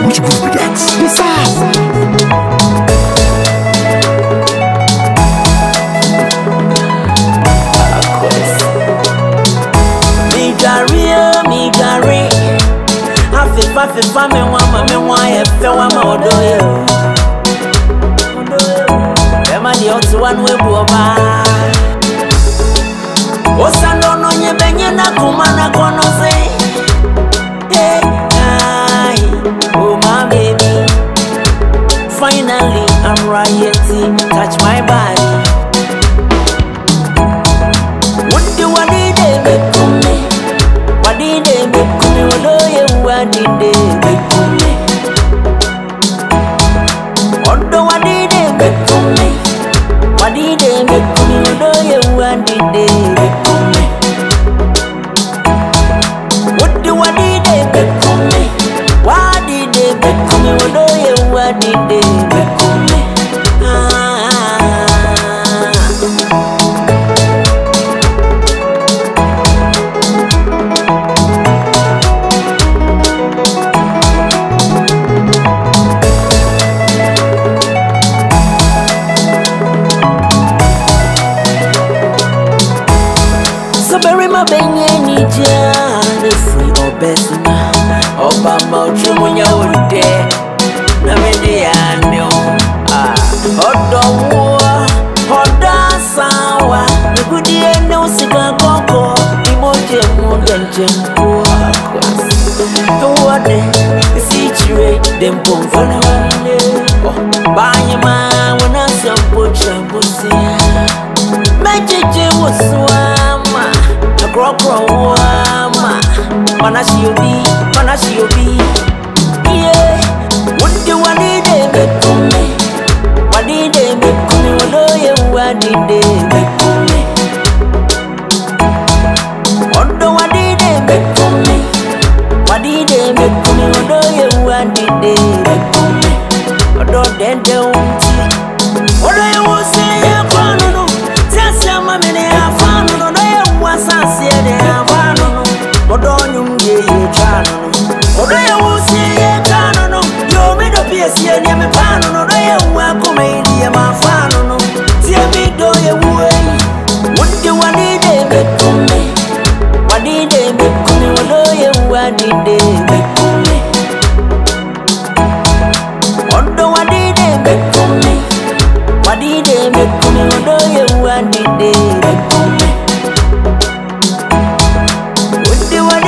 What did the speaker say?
Which group be that? Me gary. Afifa me wa ye fe wa ma odoye. Ema di otu one we bu oba. Osando no nye benye na kuma na kono say. Oh my baby, finally I'm rioting, touch my body. What do I need to make me? What did they make me? What did they make me? What do I need to make me? What did they make me? What did they make me? What do I need to make me? Why did they make me? What did they make me? So bury my benye nija, the free or best man. Obama Jumunya will day. Namidi and you. Oda sawa. The good year no cigar coco. Emoji mudanjem. What the situation, them bomb for now. Buy your man when I saw butcher pussy. Magic was swama. The crocro wama. Manashi obi. Yeah. What do I need to make me? What did they make me? What did they make me? What do I need to make me? What did they make me? What did they make me? What do want to? What do you want to say? I found no. Just some money I found no. I want to say I found no. What do you get? What do you want to say? I found no. You made a piece here near me. Found no. Do you want to make me a found no? Tell me do you way? What do I need to make me? What did they make me? What did they make me? What do I need to make me? What did they make me? What did they make me? What do I